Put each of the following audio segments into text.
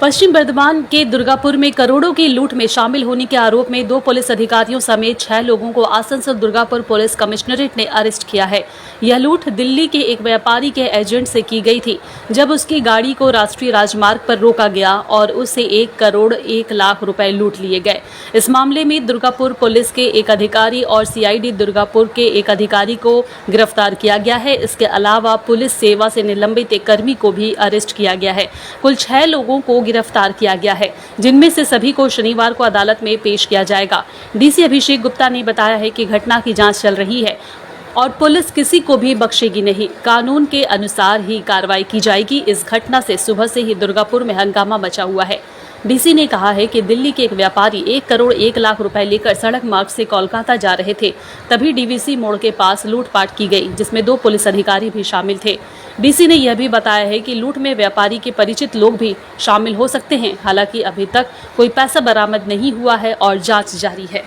पश्चिम बर्धमान के दुर्गापुर में करोड़ों की लूट में शामिल होने के आरोप में 2 पुलिस अधिकारियों समेत 6 लोगों को आसनसोल दुर्गापुर पुलिस कमिश्नरेट ने अरेस्ट किया है। यह लूट दिल्ली के एक व्यापारी के एजेंट से की गई थी, जब उसकी गाड़ी को राष्ट्रीय राजमार्ग पर रोका गया और उससे 1 करोड़ 1 लाख रुपए लूट लिए गए। इस मामले में दुर्गापुर पुलिस के एक अधिकारी और सीआईडी दुर्गापुर के एक अधिकारी को गिरफ्तार किया गया है। इसके अलावा पुलिस सेवा से निलंबित एक कर्मी को भी अरेस्ट किया गया है। कुल 6 लोगों को गिरफ्तार किया गया है, जिनमें से सभी को शनिवार को अदालत में पेश किया जाएगा। डीसी अभिषेक गुप्ता ने बताया है कि घटना की जांच चल रही है और पुलिस किसी को भी बख्शेगी नहीं। कानून के अनुसार ही कार्रवाई की जाएगी। इस घटना से सुबह से ही दुर्गापुर में हंगामा मचा हुआ है। डीसी ने कहा है कि दिल्ली के एक व्यापारी 1 करोड़ 1 लाख रुपए लेकर सड़क मार्ग से कोलकाता जा रहे थे, तभी डीवीसी मोड़ के पास लूटपाट की गई, जिसमें 2 पुलिस अधिकारी भी शामिल थे। डीसी ने यह भी बताया है कि लूट में व्यापारी के परिचित लोग भी शामिल हो सकते हैं। हालांकि अभी तक कोई पैसा बरामद नहीं हुआ है और जांच जारी है।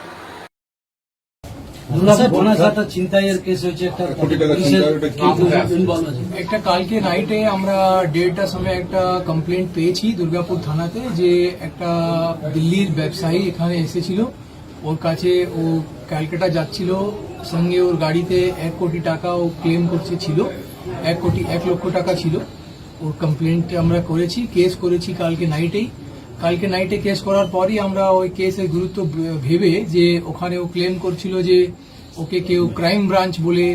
একটা কালকে নাইটে আমরা 1:30টার সময় একটা কমপ্লেন্ট পেয়েছি দুর্গাপুর থানাতে যে একটা দিল্লির ব্যবসায়ী এখানে এসেছিল। ওর কাছে ও ক্যালকাটা যাচ্ছিল, সঙ্গে ওর গাড়িতে 1 কোটি টাকা ও ক্লেম করছে ছিল, 1 লক্ষ টাকা ছিল। ওর কমপ্লেন্ট আমরা করেছি, কেস করেছি কালকে নাইটে কেস করার পরই আমরা ওই কেসের গুরুত্ব ভেবে যে ওখানে ও ক্লেম করছিল যে ওকে কেউ ক্রাইম ব্রাঞ্চ বলে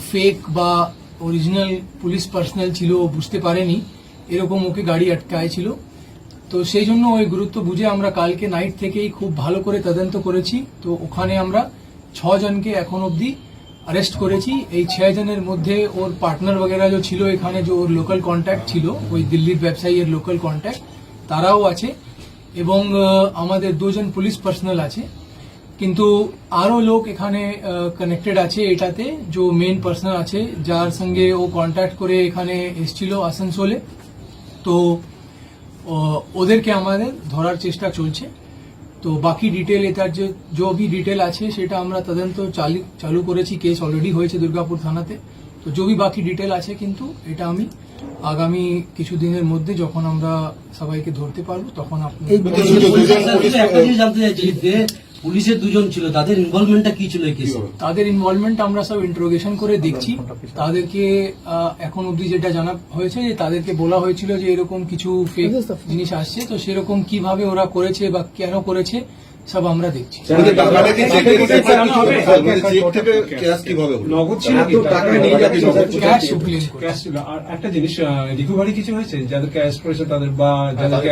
ফেক বা অরিজিনাল পুলিশ পার্সোনাল ছিল, বুঝতে পারেনি, এরকম ওকে গাড়ি আটকায়ছিল। তো সেই জন্য ওই গুরুত্ব বুঝে আমরা কালকে নাইট থেকেই খুব ভালো করে তদন্ত করেছি। তো ওখানে আমরা 6 জনকে এখন অবধি अरेस्ट করেছি। এই 6 জনের মধ্যে ওর পার্টনার वगैरह जो ছিল এখানে, যে ওর লোকাল কন্ট্যাক্ট ছিল, ওই দিল্লির ব্যবসায়ীর লোকাল কন্ট্যাক্ট, তারাও আছে এবং আমাদের 2 জন পুলিশ পার্সোনাল আছে। কিন্তু আরো লোক এখানে কানেক্টেড আছে এটাতে, যে মেইন পার্সন আছে যার সঙ্গে ও কন্ট্যাক্ট করে এখানে এসেছিল আসানসোলে। তো ওদেরকে আমাদের ধরার চেষ্টা চলছে। তো বাকি ডিটেল এটার যে भी ডিটেল আছে সেটা আমরা তদন্ত চালু করেছি। কেস অলরেডি হয়েছে দুর্গাপুর থানাতে। তো যে भी বাকি ডিটেল আছে, কিন্তু এটা আমি আগামী কিছু দিনের মধ্যে যখন আমরা সবাইকে ধরতে পারবো তখন আপনি পুলিশের 2 জন ছিল, তাদের ইনভলভমেন্টটা কি ছিল এই কেসে? তাদের ইনভলভমেন্ট আমরা সব ইন্টারোগেশন করে দেখছি। তাদেরকে এখন অবধি যেটা জানা হয়েছে যে তাদেরকে বলা হয়েছিল যে এরকম কিছু ফেক জিনিস আসছে, তো সেরকম কিভাবে ওরা করেছে বা কেন করেছে সব আমরা দেখছি। একটা জিনিস রিকভারি কিছু হয়েছে যাদেরকে অ্যারেস্ট করেছে তাদের বা যাদেরকে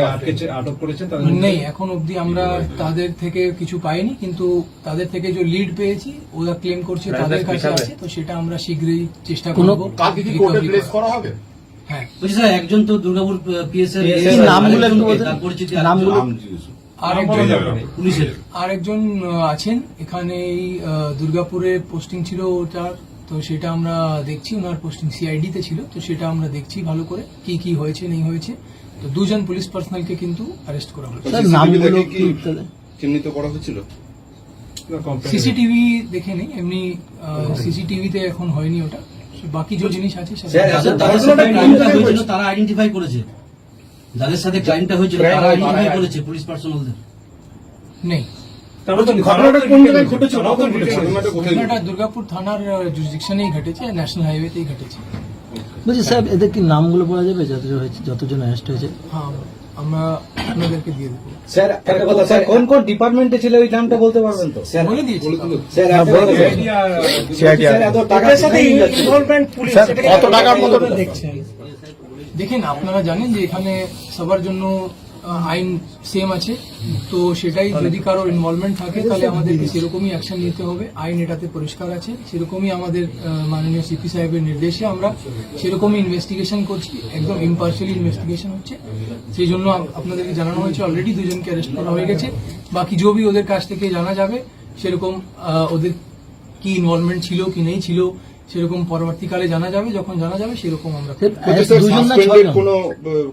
আটক করেছেন তাদের? নেই, এখন অবধি আমরা তাদের থেকে কিছু পাইনি, কিন্তু তাদের থেকে যে লিড পেয়েছি ওরা ক্লেম করছে তাদের কাছে আছে। তো সেটা আমরা শীঘ্রই চেষ্টা করবো। হ্যাঁ, বলছি স্যার, একজন তো দুর্গাপুর পিএস এর নামগুলো আরেকজন আছেন এখানে, দুর্গাপুরে পোস্টিং ছিল ওটার। তো সেটা আমরা দেখছি, ওনার পোস্টিং সিআইডি তে ছিল। তো সেটা আমরা দেখছি ভালো করে কি হয়েছে নেই হয়েছে। তো 2 জন পুলিশ পার্সোনালকে কিন্তু অ্যারেস্ট করা হয়েছে। চিহ্নিত করা হয়েছিল? সিসিটিভি দেখে নেই, এমনি সিসিটিভিতে এখন হয়নি ওটা। বাকি যে জিনিস আছে তারা আইডেন্টিফাই করেছে, যাদের সাথে ক্রাইমটা হয়েছিল তারা আইডেন্টিফাই করেছে পুলিশ পার্সোনালদের? নেই। ঘটনাটা দুর্গাপুর থানার জুরিসডিকশনেই ঘটেছে, ন্যাশনাল হাইওয়েতেই ঘটেছে। বলছি স্যার, এদের কি নামগুলো বলা যাবে যতজন অ্যারেস্ট হয়েছে? হ্যাঁ, আমরা আপনাদেরকে দিয়ে দেবো। স্যার একটা কথা, স্যার কোন ডিপার্টমেন্টে ছিল ওই নামটা বলতে পারবেন তো? স্যার বলে দিয়েছি। কত টাকার মতো দেখেন, আপনারা জানেন যে এখানে সবার জন্য আইন সেম আছে। তো সেটাই, যদি কারোর ইনভলভমেন্ট থাকে তাহলে আমাদেরকে সেরকমই অ্যাকশন নিতে হবে। আইন এটাতে পরিষ্কার আছে, সেরকমই আমাদের মাননীয় সিপি সাহেবের নির্দেশে আমরা সেরকমই ইনভেস্টিগেশন করছি। একদম ইম্পার্শিয়ালি ইনভেস্টিগেশন হচ্ছে। সেই জন্য আপনাদেরকে জানানো হয়েছে অলরেডি 2 জনকে অ্যারেস্ট করা হয়ে গেছে। বাকি যে भी ওদের কাছ থেকে জানা যাবে, সেরকম ওদের কি ইনভলভমেন্ট ছিল কি নেই ছিল সেরকম পরবর্তীকালে জানা যাবে। যখন জানা যাবে সেরকম আমরা। কোনো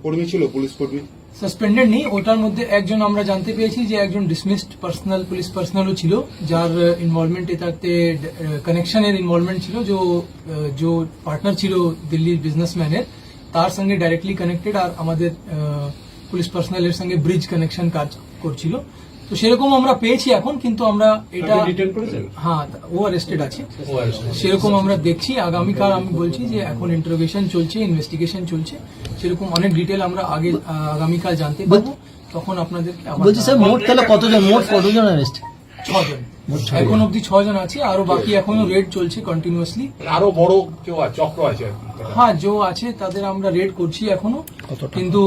কর্মী ছিল, পুলিশ কর্মী সাসপেন্ডেড নেই, ওটার মধ্যে একজন আমরা জানতে পেরেছি যে একজন ডিসমিসড পার্সোনাল পুলিশ পার্সোনালও ছিল, যার ইনভলভমেন্ট এটাতে কানেকশনের ইনভলভমেন্ট ছিল। जो পার্টনার ছিল দিল্লির বিজনেসম্যানের, তার সঙ্গে ডাইরেক্টলি কানেক্টেড। আর আমাদের পুলিশ পার্সোনালের সঙ্গে ব্রিজ কানেকশন কাজ করছিল। তো সেরকম আমরা পেয়েছি এখন, কিন্তু আমরা এটা ডিটেন করেছেন? হ্যাঁ, ও অ্যারেস্টেড আছে, সেরকম আমরা দেখছি। আগামীকাল আমি বলছি যে এখন ইন্টারোগেশন চলছে, ইনভেস্টিগেশন চলছে, সেরকম অনেক ডিটেল আমরা আগামীকাল জানতে পারবো, তখন আপনাদেরকে আবার বলছি স্যার মোট তাহলে কতজন অ্যারেস্ট? 6 জন, এখন অব্দি 6 জন আছে, আরো বাকি এখনো রেড চলছে কন্টিনিউয়াসলি। আরো বড় কেউ চক্র আছে আর কি। হ্যাঁ, যে আছে তাদের আমরা রেড করছি এখনো, কিন্তু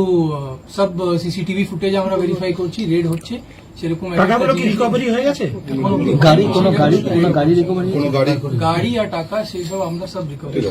সব সিসিটিভি ফুটেজ আমরা ভেরিফাই করছি, রেড হচ্ছে, সেরকম রিকভারি হয়ে গেছে? এখনো অব্দি কোনো গাড়ি রিকভারি? গাড়ি আর টাকা সেই সব আমরা সব রিকভারি